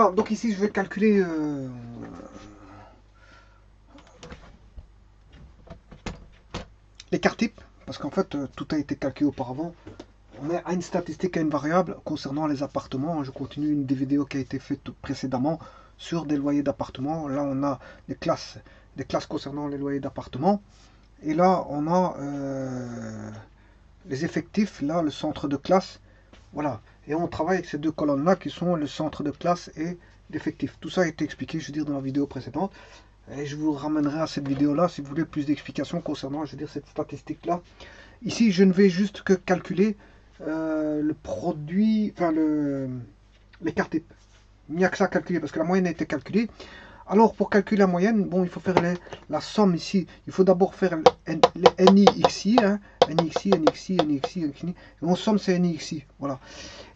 Voilà, donc ici je vais calculer l'écart type, parce qu'en fait tout a été calculé auparavant. On est à une statistique, à une variable concernant les appartements. Je continue une des vidéos qui a été faite précédemment sur des loyers d'appartements. Là on a des classes concernant les loyers d'appartements. Et là on a les effectifs, là le centre de classe. Voilà. Et on travaille avec ces deux colonnes-là qui sont le centre de classe et l'effectif. Tout ça a été expliqué, je veux dire, dans la vidéo précédente. Et je vous ramènerai à cette vidéo-là si vous voulez plus d'explications concernant, je veux dire, cette statistique-là. Ici, je ne vais juste que calculer le produit, enfin l'écart type. Il n'y a que ça à calculer parce que la moyenne a été calculée. Alors, pour calculer la moyenne, bon, il faut faire la somme ici. Il faut d'abord faire les NIXI, hein, NIXI, NIXI, NIXI, NIXI. Et on somme ces NIXI, voilà.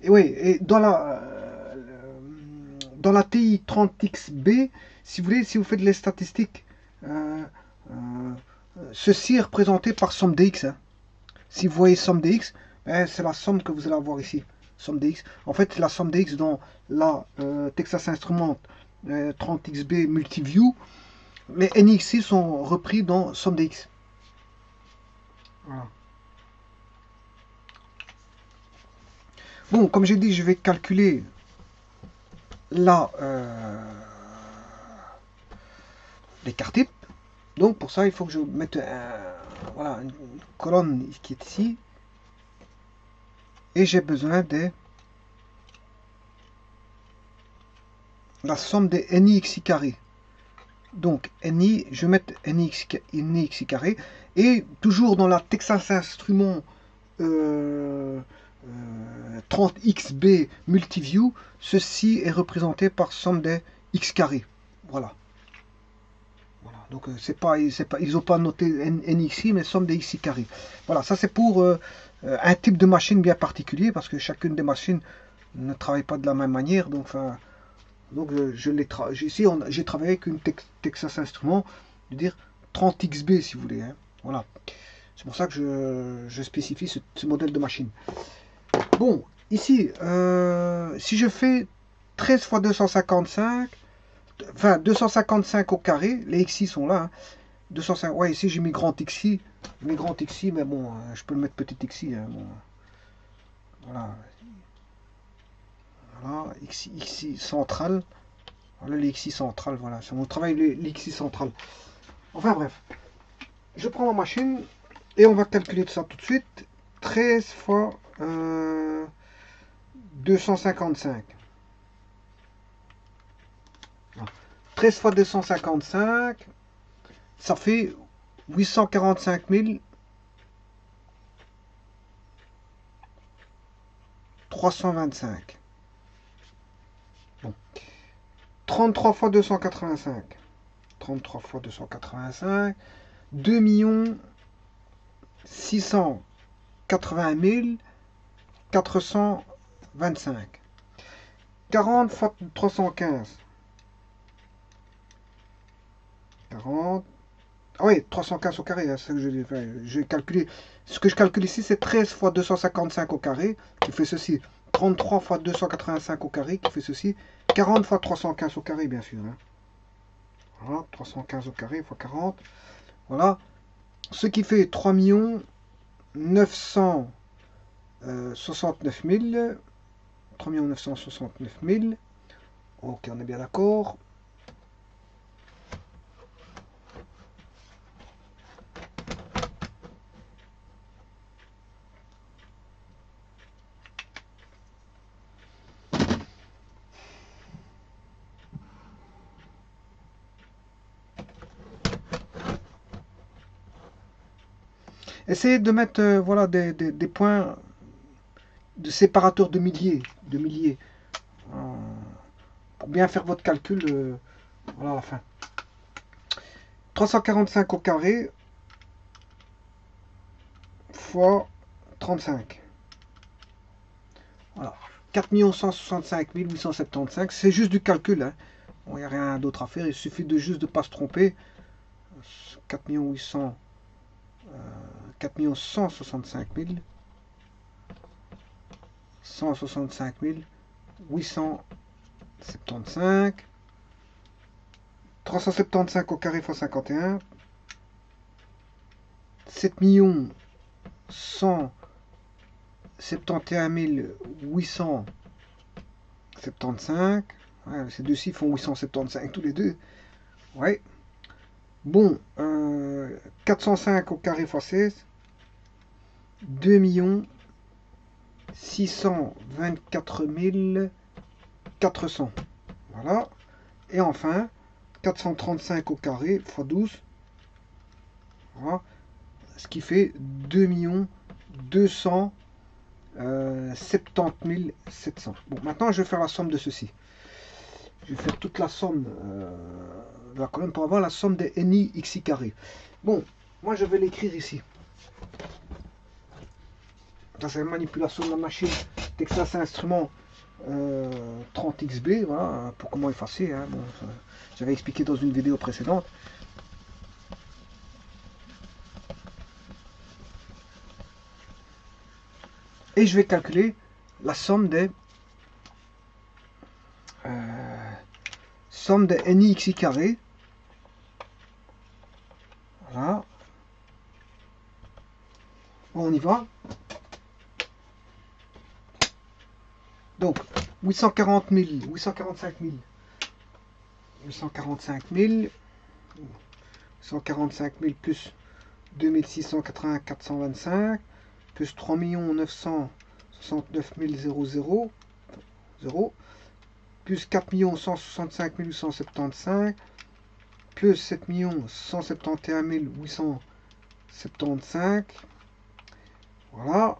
Et oui, et dans la TI 30XB, si vous voulez, si vous faites les statistiques, ceci est représenté par somme dx. Hein. Si vous voyez somme dx, ben, c'est la somme que vous allez avoir ici. Somme dx. En fait, c'est la somme dx dans la Texas Instruments 30XB Multiview. Les NXI sont repris dans somme dx. Voilà. Bon, comme j'ai dit, je vais calculer là l'écart type. Donc pour ça, il faut que je mette voilà, une colonne qui est ici. Et j'ai besoin de la somme des NIXI carré. Donc NI, je vais mettre NIXI carré. Et toujours dans la Texas Instruments 30XB Multiview, ceci est représenté par somme des X carré. Voilà. Voilà. Donc ils n'ont pas noté NXI, mais somme des XI carré. Voilà, ça c'est pour un type de machine bien particulier, parce que chacune des machines ne travaille pas de la même manière. Donc, ici j'ai travaillé avec une Texas Instruments, je veux dire 30XB si vous voulez. Hein. Voilà. C'est pour ça que je spécifie ce modèle de machine. Bon, ici, si je fais 13 fois 255, enfin 255 au carré, les XI sont là. Hein. 205, ouais, ici j'ai mis grand XI, mais bon, je peux le mettre petit XI. Hein, bon. Voilà. Voilà, XI central. Voilà les XI central, voilà. C'est mon travail, les XI central. Enfin bref. Je prends ma machine et on va calculer ça tout de suite. 13 fois 255. 13 fois 255, ça fait 845 325. Bon. 33 fois 285. 33 fois 285. 2 680 425. 40 fois 315. 40. Ah oui, 315 au carré, c'est ça que j'ai calculé. Ce que je calcule ici, c'est 13 fois 255 au carré, qui fait ceci. 33 fois 285 au carré, qui fait ceci. 40 fois 315 au carré, bien sûr. Hein. Voilà, 315 au carré fois 40. Voilà. Ce qui fait 3 969 000. 3 969 000. Ok, on est bien d'accord. Essayez de mettre voilà, des points de séparateurs de milliers. Pour bien faire votre calcul, voilà à la fin. 345 au carré fois 35. Voilà. 4 165 875. C'est juste du calcul. Hein. Bon, il n'y a rien d'autre à faire. Il suffit de juste de ne pas se tromper. 4 800. 4 165 000. 165 875. 75. 375 au carré fois 51. 7 171 875. Ouais, ces deux-ci font 875 tous les deux. Ouais. Bon, 405 au carré fois 16. 2 624 400. Voilà. Et enfin, 435 au carré fois 12. Voilà. Ce qui fait 2 270 700. Bon, maintenant je vais faire la somme de ceci. Je vais faire toute la somme de la colonne pour avoir la somme des NI XI carré. Bon, moi je vais l'écrire ici. Ça c'est la manipulation de la machine Texas Instruments 30XB. Voilà, pour comment effacer. Hein. Bon, j'avais expliqué dans une vidéo précédente. Et je vais calculer la somme des NI XI carré. Voilà. Bon, on y va. Donc, 840 000, 845 000, 845 000, 145 000 plus 2680 425, plus 3 969 000, plus 4 165 875, plus 7 171 875, voilà,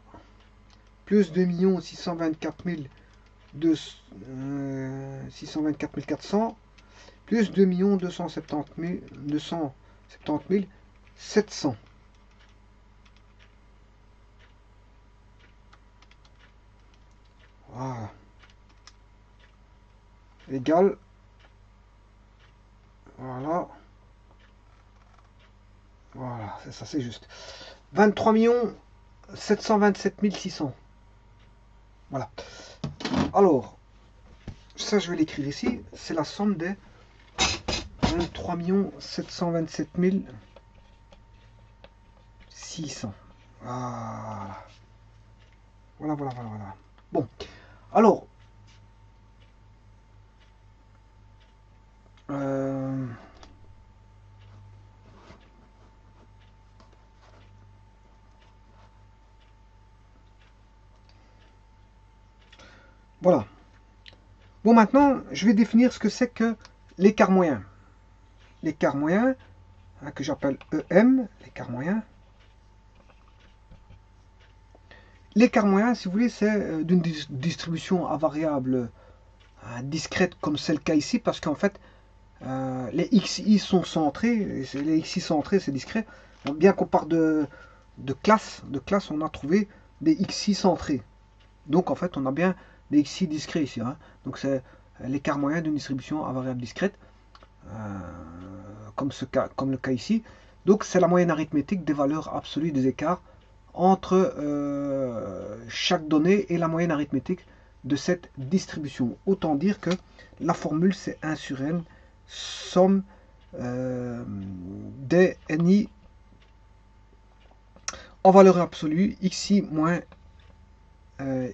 plus 2 624 400, plus 2 270 700. Voilà. Égal. Voilà. Voilà, c'est ça, c'est juste. 23 727 600. Voilà. Alors, ça je vais l'écrire ici. C'est la somme des 23 727 600. Voilà. Voilà, voilà, voilà, voilà. Bon. Alors. Voilà. Bon, maintenant, je vais définir ce que c'est que l'écart moyen. L'écart moyen, hein, que j'appelle EM, l'écart moyen. L'écart moyen, si vous voulez, c'est d'une distribution à variable discrète comme c'est le cas ici, parce qu'en fait, les XI sont centrés, et les XI centrés, c'est discret. Donc, bien qu'on parte de classe, on a trouvé des XI centrés. Donc, en fait, on a bien des XI discrets ici. Hein. Donc, c'est l'écart moyen d'une distribution à variable discrète, comme le cas ici. Donc, c'est la moyenne arithmétique des valeurs absolues des écarts entre chaque donnée et la moyenne arithmétique de cette distribution. Autant dire que la formule, c'est 1 sur n, somme des NI en valeur absolue, xi moins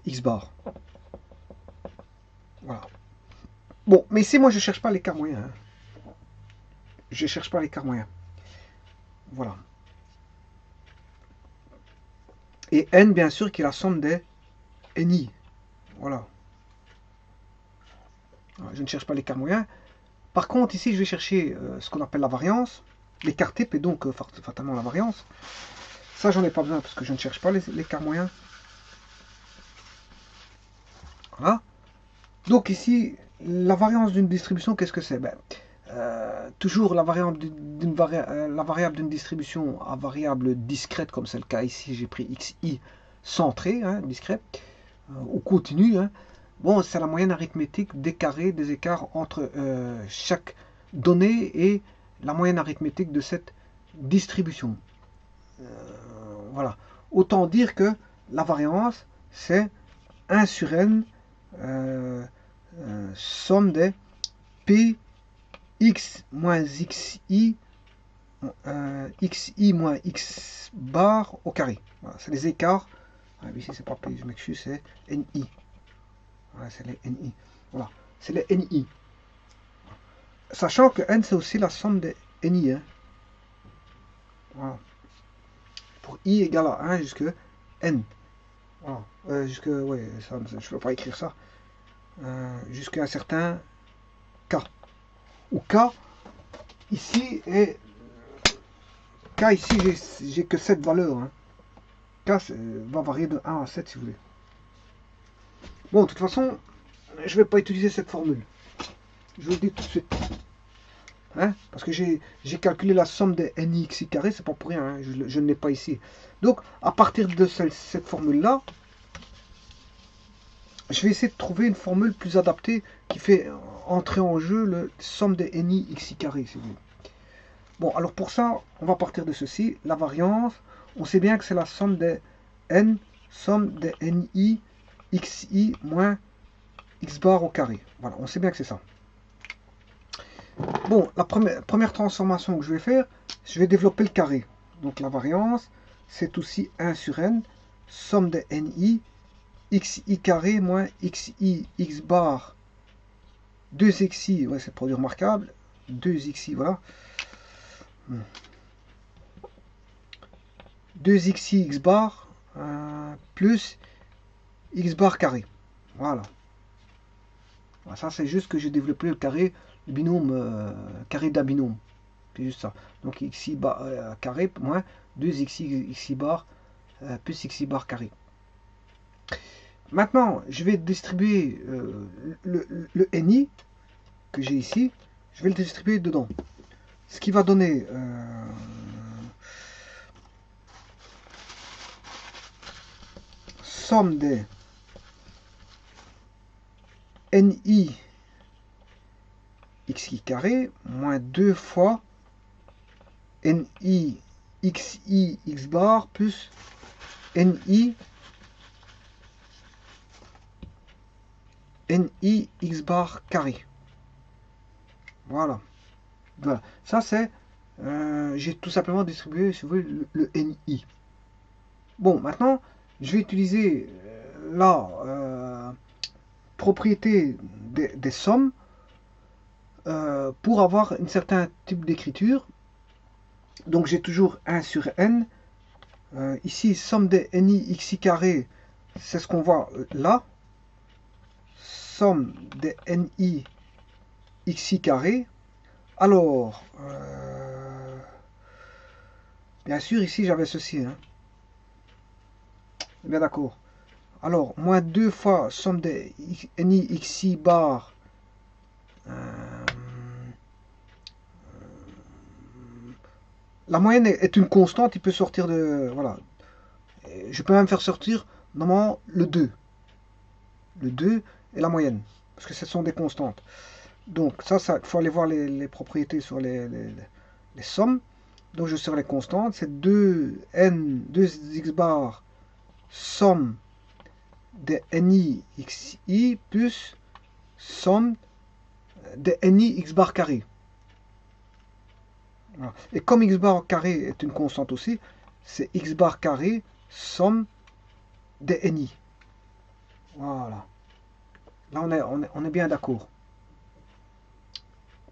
x bar. Voilà. Bon, mais ici, moi, je ne cherche pas l'écart moyen. Hein. Je ne cherche pas l'écart moyen. Voilà. Et n, bien sûr, qui est la somme des NI. Voilà. Je ne cherche pas l'écart moyen. Par contre, ici, je vais chercher ce qu'on appelle la variance. L'écart type est donc fatalement la variance. Ça, j'en ai pas besoin parce que je ne cherche pas l'écart moyen. Voilà. Donc ici, la variance d'une distribution, qu'est-ce que c'est? Toujours la variable d'une distribution à variable discrète, comme c'est le cas ici, j'ai pris xi centré, hein, discret, ou continu. Hein. Bon, c'est la moyenne arithmétique des carrés, des écarts entre chaque donnée et la moyenne arithmétique de cette distribution. Voilà. Autant dire que la variance, c'est 1 sur n somme des px moins xi xi moins x bar au carré. Voilà, c'est les écarts. Ah, ici c'est pas p, je m'excuse, c'est ni. Voilà, c'est les ni. Voilà, c'est les ni. Sachant que n c'est aussi la somme des ni. Hein. Voilà. Pour i égale à 1 jusque n. Voilà. Ouais, ça, je ne peux pas écrire ça. Jusqu'à un certain k. Ou k ici est K ici, j'ai que 7 valeurs. Hein. K va varier de 1 à 7 si vous voulez. Bon, de toute façon, je ne vais pas utiliser cette formule. Je vous le dis tout de suite. Hein, parce que j'ai calculé la somme des nixi carré, c'est pas pour rien. Hein, je ne l'ai pas ici. Donc, à partir de cette formule-là, je vais essayer de trouver une formule plus adaptée qui fait entrer en jeu la somme des nixi carré, si vous voulez. Bon, alors pour ça, on va partir de ceci. La variance, on sait bien que c'est la somme des n, somme des ni, xi moins x bar au carré. Voilà, on sait bien que c'est ça. Bon, la première transformation que je vais faire, je vais développer le carré. Donc la variance, c'est aussi 1 sur n, somme des ni, xi carré moins xi x bar 2xi, ouais, c'est le produit remarquable, 2xi, voilà. 2xi x bar plus x bar carré. Voilà. Ça, c'est juste que j'ai développé le carré, le binôme carré d'un binôme. C'est juste ça. Donc xi bar carré moins 2xi xi bar plus xi bar carré. Maintenant, je vais distribuer le ni que j'ai ici. Je vais le distribuer dedans. Ce qui va donner somme des ni xi carré moins 2 fois ni xi x bar plus ni x bar carré. Voilà. Voilà. Ça c'est j'ai tout simplement distribué si vous voulez, le ni. Bon, maintenant je vais utiliser la propriété des sommes pour avoir un certain type d'écriture. Donc j'ai toujours 1 sur n. Ici, somme des ni xi carré, c'est ce qu'on voit là. Somme des ni xi carré. Alors, bien sûr, ici j'avais ceci. Hein. Bien d'accord. Alors, moins 2 fois somme des ni xi bar la moyenne est une constante, il peut sortir de... Voilà. Je peux même faire sortir, normalement, le 2. Le 2 et la moyenne. Parce que ce sont des constantes. Donc, ça il faut aller voir les propriétés sur les sommes. Donc, je sors les constantes. C'est 2n, 2x bar, somme des ni xi plus somme des ni x bar carré. Voilà. Et comme x bar carré est une constante aussi, c'est x bar carré somme des ni. Voilà. Là, on est bien d'accord.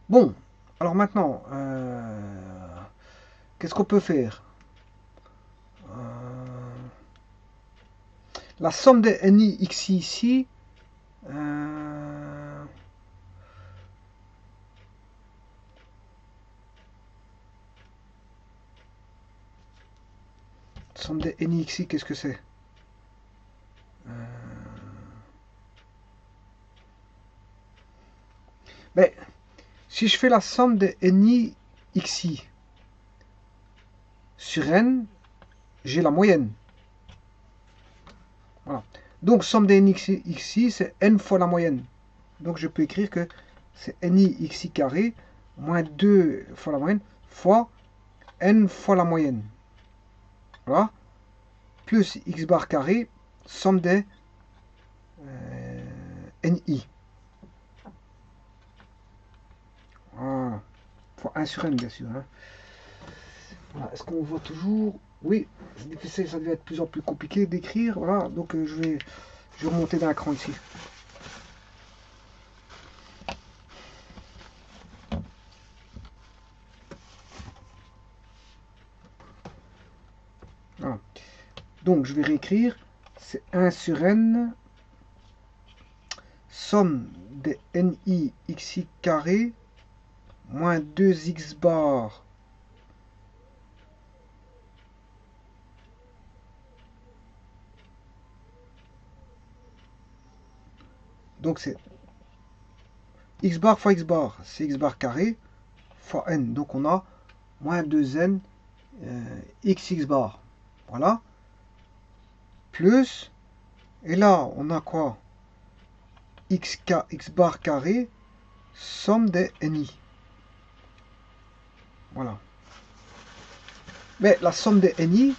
Bon, alors maintenant, qu'est-ce qu'on peut faire? La somme des ni xi ici, somme des ni xi, qu'est-ce que c'est? Mais si je fais la somme des ni xi sur n, j'ai la moyenne. Voilà. Donc somme des ni xi, c'est n fois la moyenne. Donc je peux écrire que c'est ni xi carré moins 2 fois la moyenne fois n fois la moyenne. Voilà. Plus x bar carré, somme des ni. fois 1 sur n, bien sûr. Hein. Voilà. Est-ce qu'on voit toujours? Oui, c'est difficile, ça devait être de plus en plus compliqué d'écrire. Voilà, donc je vais remonter d'un cran ici. Voilà. Donc je vais réécrire. C'est 1 sur n, somme des ni xi carré, moins 2x bar donc c'est x bar fois x bar, c'est x bar carré fois n. Donc on a moins 2n xx bar. Voilà. Plus, et là on a quoi? X bar carré, somme des ni. Voilà. Mais la somme des ni,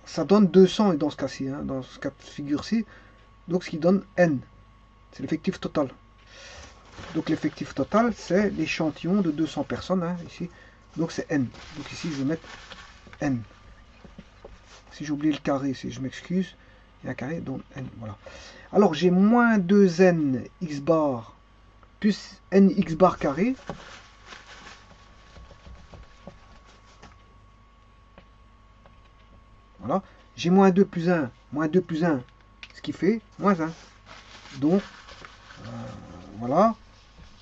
ça donne 200 dans ce cas-ci, hein, dans ce cas de figure-ci. Donc ce qui donne n. C'est l'effectif total. Donc l'effectif total, c'est l'échantillon de 200 personnes, hein, ici. Donc c'est n. Donc ici, je vais mettre n. Si j'ai oublié le carré, si je m'excuse, il y a un carré, donc n. Voilà. Alors j'ai moins 2n x bar plus n x bar carré. Voilà. J'ai moins 2 plus 1, ce qui fait moins 1. Donc, voilà,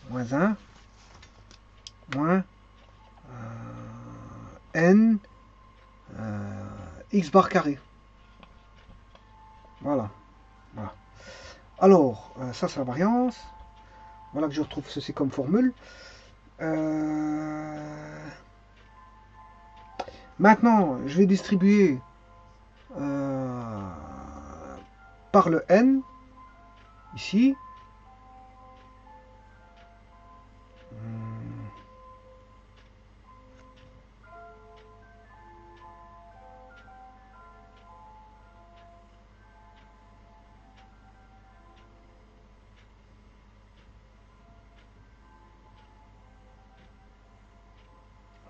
moins 1, moins n x bar carré. Voilà. Voilà. Alors, ça c'est la variance. Voilà que je retrouve ceci comme formule. Maintenant, je vais distribuer par le n, ici.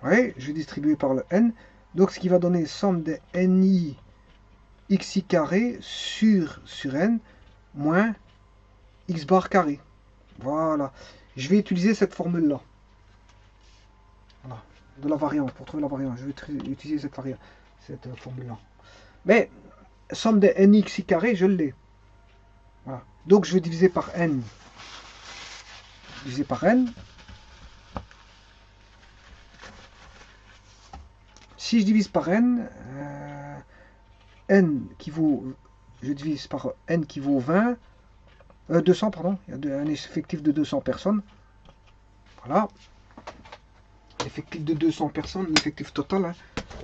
Ouais, je vais distribuer par le n. Donc ce qui va donner somme des ni xi carré sur n moins x bar carré. Voilà. Je vais utiliser cette formule-là. Voilà. De la variante. Pour trouver la variante, je vais utiliser cette formule-là. Mais somme des ni xi carré, je l'ai. Voilà. Donc je vais diviser par n. Diviser par n. Si je divise par n, n qui vaut, je divise par n qui vaut 20, 200, pardon, il y a un effectif de 200 personnes. Voilà. L'effectif de 200 personnes, l'effectif total, hein.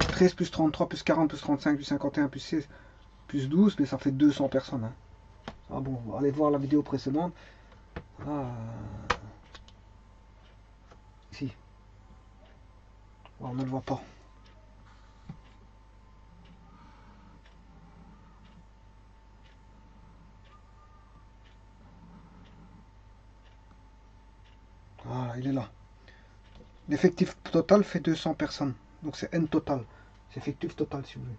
13 plus 33 plus 40 plus 35 plus 51 plus 16 plus 12, mais ça fait 200 personnes. Hein. Ah bon, allez voir la vidéo précédente. Ah, ici. On ne le voit pas. Voilà, il est là. L'effectif total fait 200 personnes. Donc c'est n total. C'est effectif total si vous voulez.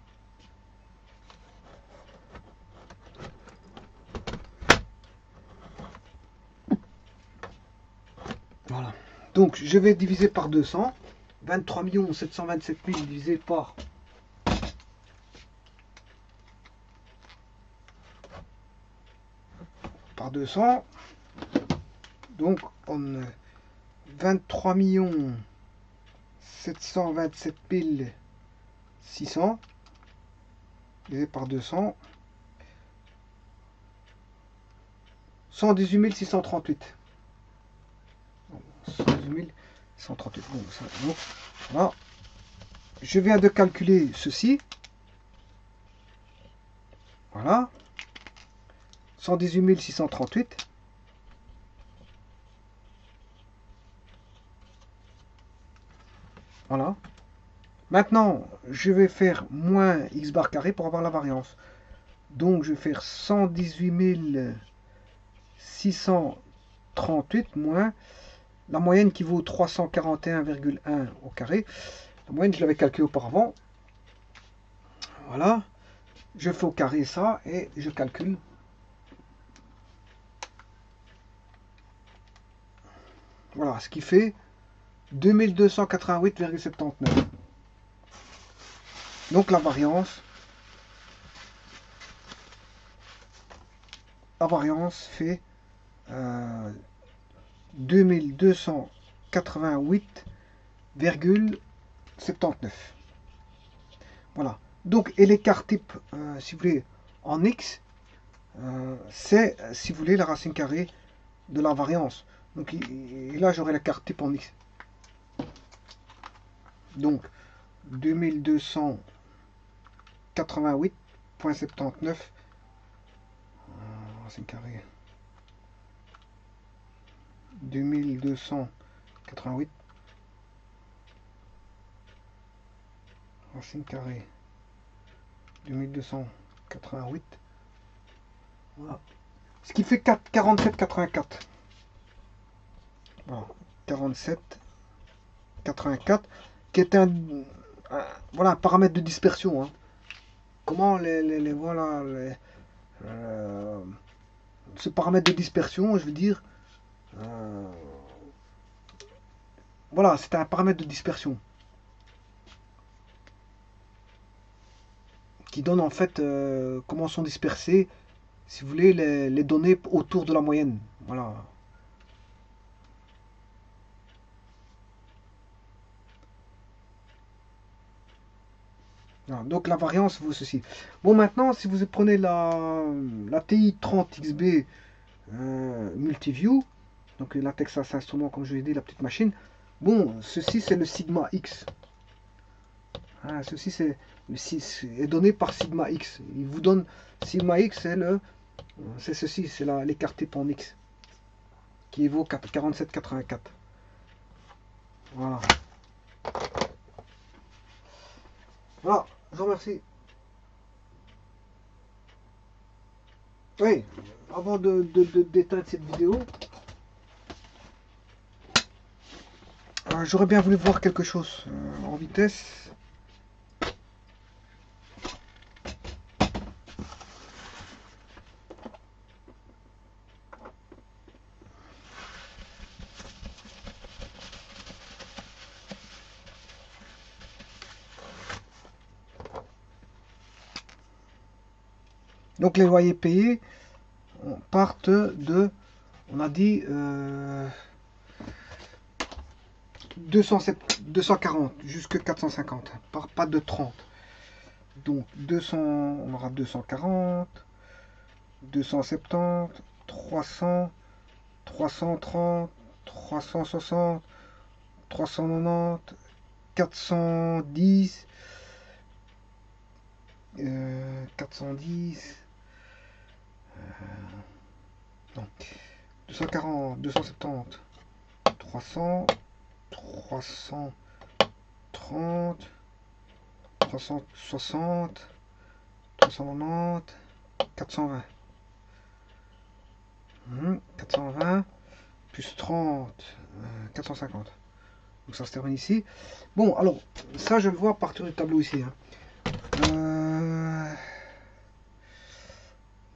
Voilà. Donc je vais diviser par 200. 23 727 000 divisé par 200. Donc on 23 727 600 divisé par 200. 118 638. 118 138. Bon, ça, donc, voilà. Je viens de calculer ceci. Voilà. 118 638. Voilà. Maintenant, je vais faire moins x bar carré pour avoir la variance. Donc, je vais faire 118 638 moins la moyenne qui vaut 341,1 au carré. La moyenne, je l'avais calculée auparavant. Voilà. Je fais au carré ça et je calcule. Voilà, ce qui fait 2288,79. Donc la variance fait 2288,79. Voilà. Donc, et l'écart type, si vous voulez, en x, c'est, si vous voulez, la racine carrée de la variance. Donc, et là, j'aurai l'écart type en x. Donc, 2288,79 racine carrée 2288 racine carrée 2288, voilà. Ce qui fait 47,84. Voilà, 47,84, qui est voilà, un paramètre de dispersion. Hein. Comment voilà, ce paramètre de dispersion, je veux dire, voilà, c'est un paramètre de dispersion qui donne en fait comment sont dispersées, si vous voulez, les données autour de la moyenne. Voilà. Donc la variance vaut ceci. Bon, maintenant, si vous prenez la TI-30XB Multiview, donc la Texas Instruments, comme je l'ai dit, la petite machine, bon, ceci c'est le sigma X. Hein, ceci c'est donné par sigma X. Il vous donne sigma X, c'est ceci, c'est l'écart type en X, qui vaut 47,84. Voilà. Voilà, je vous remercie. Oui, avant d'éteindre cette vidéo, j'aurais bien voulu voir quelque chose en vitesse. Donc les loyers payés partent de, on a dit, 240 jusqu'à 450, pas de 30. Donc 200, on aura 240, 270, 300, 330, 360, 390, 410, 410, non, 240, 270, 300, 330, 360, 390, 420. 420 plus 30, 450. Donc ça se termine ici. Bon, alors, ça je le vois à partir du tableau ici. Hein.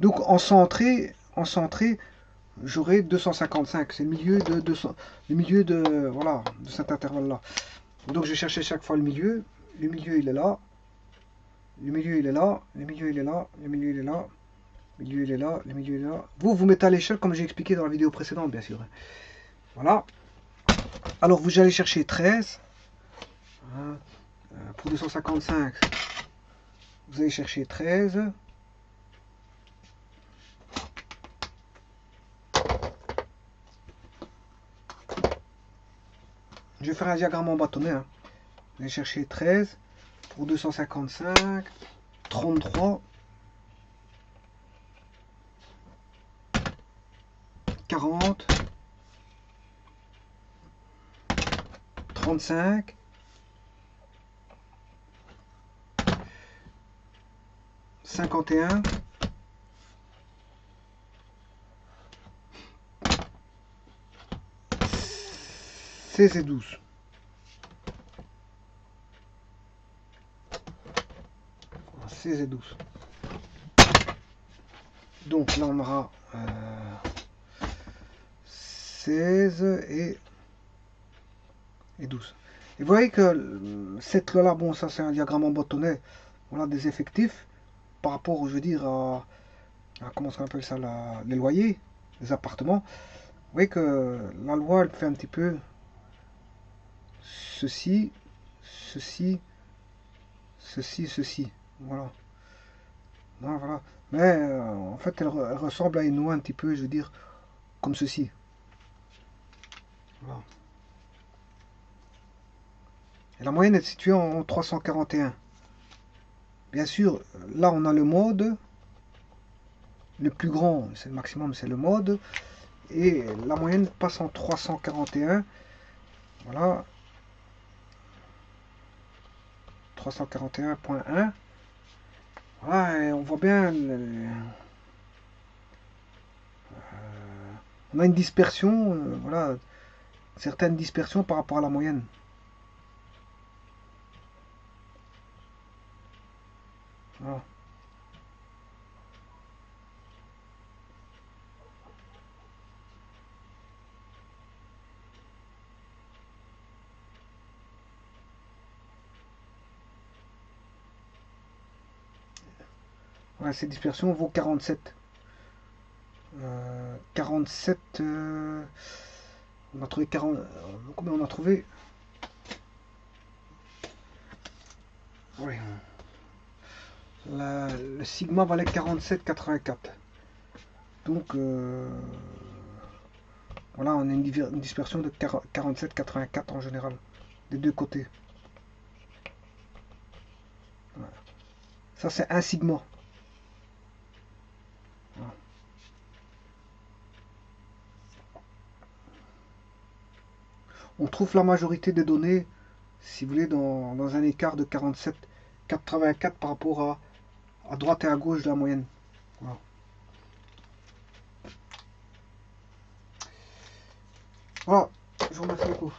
Donc en centré, j'aurai 255. C'est le milieu de 200, le milieu de voilà, de cet intervalle-là. Donc je vais chercher chaque fois le milieu. Le milieu il est là. Le milieu il est là. Le milieu il est là. Le milieu il est là. Le milieu il est là. Le milieu il est là. Vous mettez à l'échelle comme j'ai expliqué dans la vidéo précédente, bien sûr. Voilà. Alors vous allez chercher 13. Pour 255, vous allez chercher 13. Je vais faire un diagramme en bâtonnet. Hein. Vous allez chercher 13 pour 255, 33, 40, 35, 51, 16 et 12. Voilà, 16 et 12. Donc là, on aura 16 et 12. Et vous voyez que cette loi-là, bon, ça c'est un diagramme en bâtonnet, voilà, des effectifs par rapport, je veux dire, comment on appelle ça, les loyers, les appartements. Vous voyez que la loi, elle fait un petit peu ceci, ceci, ceci, ceci. Voilà. Voilà, voilà. Mais en fait, elle ressemble à une loi un petit peu, je veux dire, comme ceci. Voilà. Et la moyenne est située en 341. Bien sûr, là on a le mode. Le plus grand, c'est le maximum, c'est le mode. Et la moyenne passe en 341. Voilà. 341.1. Voilà, et on voit bien. On a une dispersion, voilà, certaines dispersions par rapport à la moyenne. Voilà. Voilà, cette dispersion vaut 47. 47. On a trouvé 40. Combien on a trouvé? Oui. Le sigma valait 47,84. Donc voilà, on a une dispersion de 47,84 en général, des deux côtés. Voilà. Ça c'est un sigma. Voilà. On trouve la majorité des données, si vous voulez, dans un écart de 47,84 par rapport à droite et à gauche de la moyenne. Voilà. Voilà, je vous remercie beaucoup.